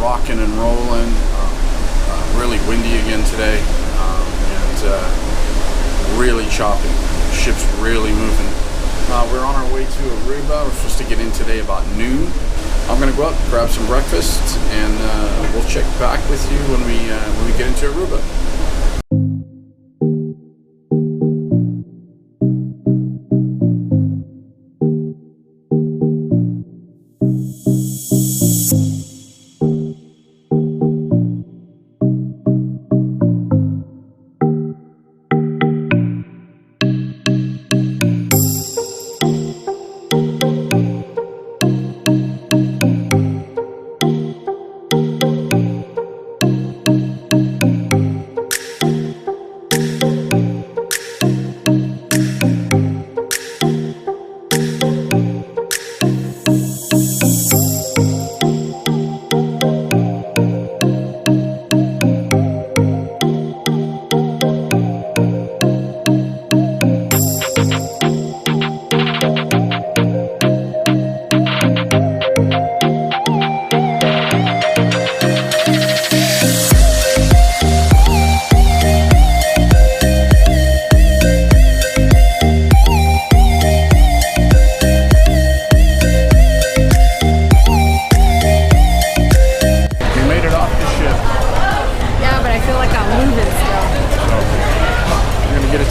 rocking and rolling. Really windy again today, and really choppy. Ship's really moving. We're on our way to Aruba. We're supposed to get in today about noon. I'm gonna go up, grab some breakfast, and we'll check back with you when we get into Aruba.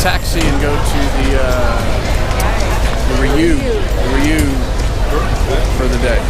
Taxi and go to the RIU for the day.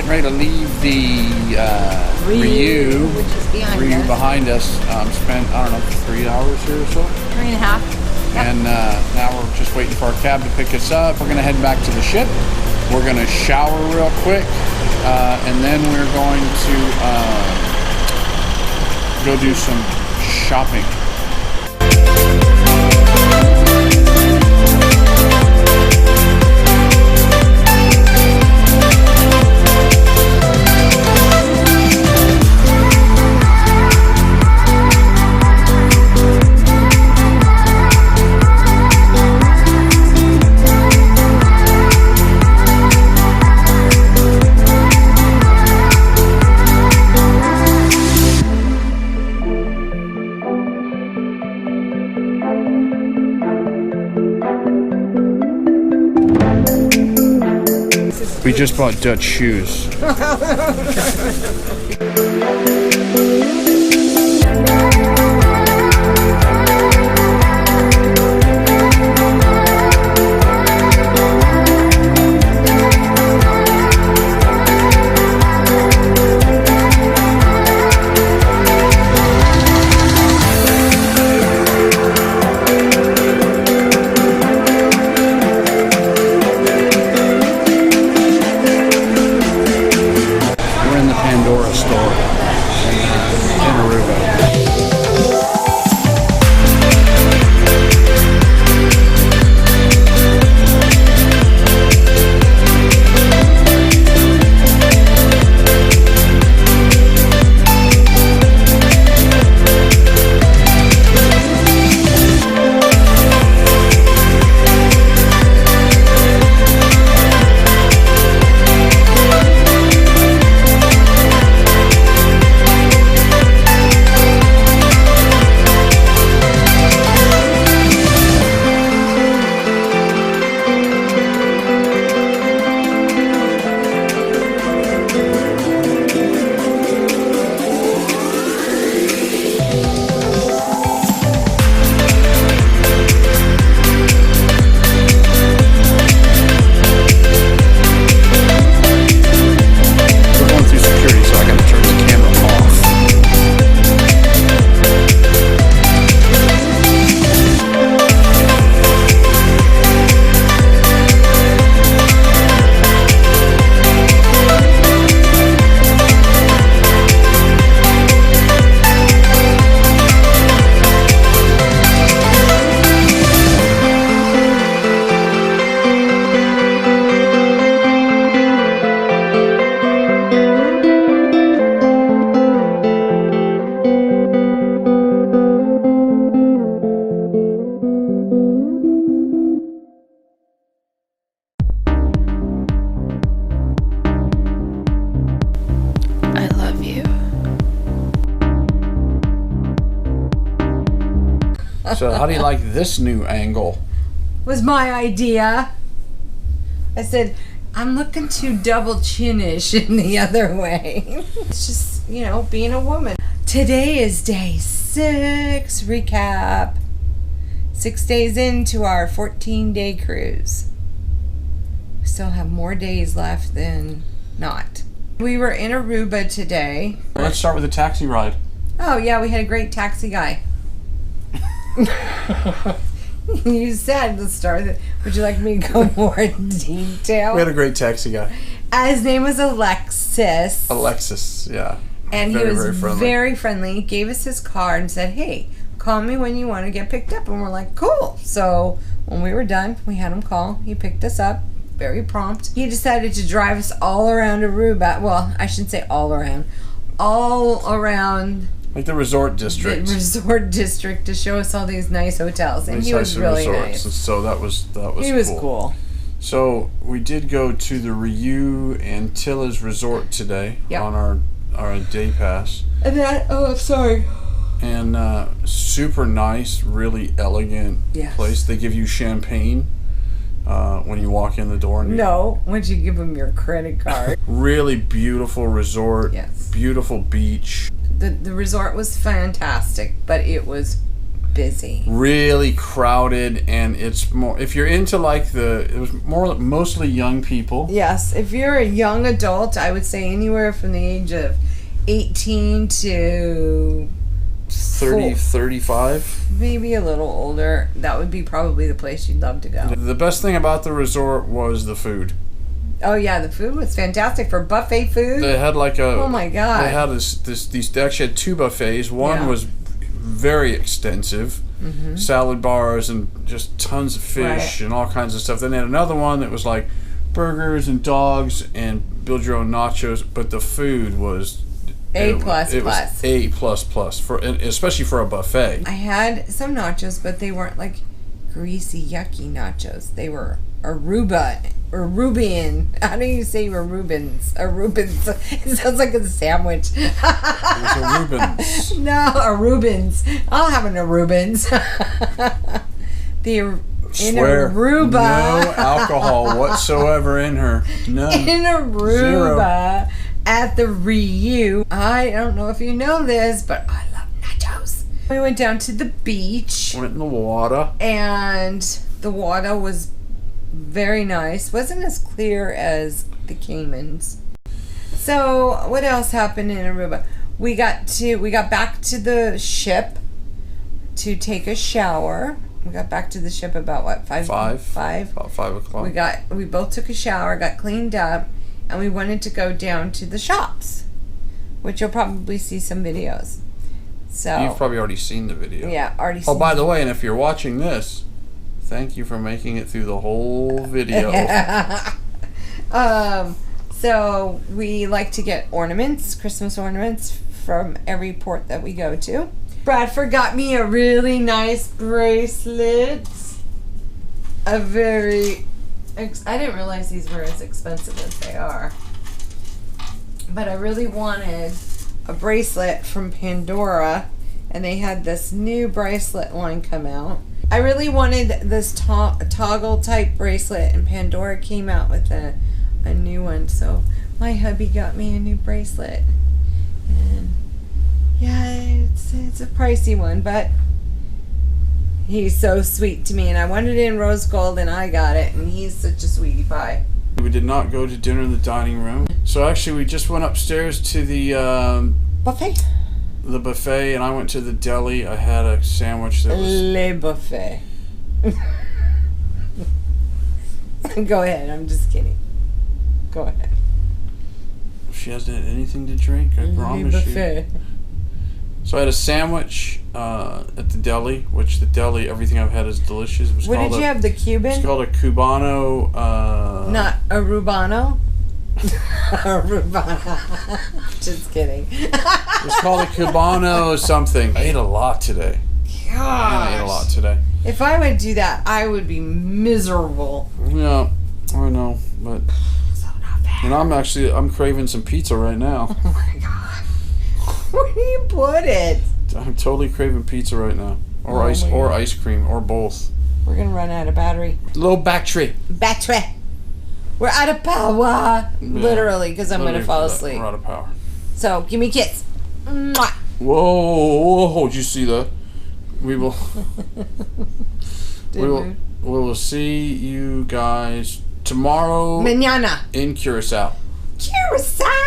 Ready to leave the RIU, which is behind us. Spent, I don't know, 3 hours here or so. 3.5. Yep. And now we're just waiting for our cab to pick us up. We're going to head back to the ship. We're going to shower real quick, and then we're going to go do some shopping. We just bought Dutch shoes. So how do you like this new angle? Was my idea. I said, I'm looking too double chinish in the other way. It's just, you know, being a woman. Today is day 6 recap. 6 days into our 14-day cruise. We still have more days left than not. We were in Aruba today. Let's start with the taxi ride. Oh yeah, we had a great taxi guy. You said let's start with it. Would you like me to go more in detail? We had a great taxi guy. His name was Alexis. Alexis, yeah. And he was very friendly. He gave us his card and said, hey, call me when you want to get picked up. And we're like, cool. So when we were done, we had him call. He picked us up. Very prompt. He decided to drive us all around Aruba. Well, I shouldn't say all around. All around... like the resort district. The resort district to show us all these nice hotels. And he was really nice. And so that was He was cool. So we did go to the RIU Antillas resort today on our day pass. And that, sorry. And super nice, really elegant place. They give you champagne when you walk in the door. No, once you give them your credit card. Really beautiful resort. Yes. Beautiful beach. The resort was fantastic, but it was busy. Really crowded, and it's more, if you're into like it was mostly young people. Yes, if you're a young adult, I would say anywhere from the age of 18 to 30, 35. Maybe a little older. That would be probably the place you'd love to go. The best thing about the resort was the food. Oh yeah, the food was fantastic for buffet food. They had like oh my god. They had they actually had 2 buffets. One was very extensive, salad bars and just tons of fish and all kinds of stuff. Then they had another one that was like burgers and dogs and build your own nachos. But the food was A++. It was A++ for, especially for a buffet. I had some nachos, but they weren't like greasy, yucky nachos. They were Aruban. How do you say Arubans? Arubans. It sounds like a sandwich. It was Arubans. No, Arubans. I'll have an Arubans. The In Swear, Aruba. no alcohol whatsoever in her. None. In Aruba. Zero. At the RIU. I don't know if you know this, but I love nachos. We went down to the beach. Went in the water. And the water was very nice. Wasn't as clear as the Caymans. So what else happened in Aruba? We got back to the ship to take a shower. We got back to the ship about what, 5? About 5 o'clock. We both took a shower, got cleaned up, and we wanted to go down to the shops, which you'll probably see some videos. So You've probably already seen the video. Yeah, already seen. Oh, by the way, and if you're watching this, thank you for making it through the whole video. So we like to get ornaments, Christmas ornaments, from every port that we go to. Bradford got me a really nice bracelet. I didn't realize these were as expensive as they are. But I really wanted a bracelet from Pandora, and they had this new bracelet line come out. I really wanted this toggle type bracelet, and Pandora came out with a new one, so my hubby got me a new bracelet. And yeah, it's a pricey one, but he's so sweet to me, and I wanted it in rose gold, and I got it, and he's such a sweetie pie. We did not go to dinner in the dining room. So actually we just went upstairs to the Buffet? The buffet, and I went to the deli. I had a sandwich that was... Le buffet. Go ahead, I'm just kidding. Go ahead. She hasn't had anything to drink, I promise you. So I had a sandwich at the deli, which the deli, everything I've had is delicious. It was What did you have, the Cuban? It's called a Cubano. Not a Rubano? Rubano. Just kidding. It's called a Cubano something. I ate a lot today. Gosh. I ate a lot today. If I would do that, I would be miserable. Yeah, I know, but... So not bad. And I'm craving some pizza right now. Oh my god. Where do you put it? I'm totally craving pizza right now. Or ice cream, or both. We're gonna run out of battery. Low battery. Battery. We're out of power. Yeah, literally, because I'm gonna fall asleep. We're out of power. So give me a kiss. Mwah. Whoa, did you see that? We will we will see you guys tomorrow Mañana. in Curacao. Curacao.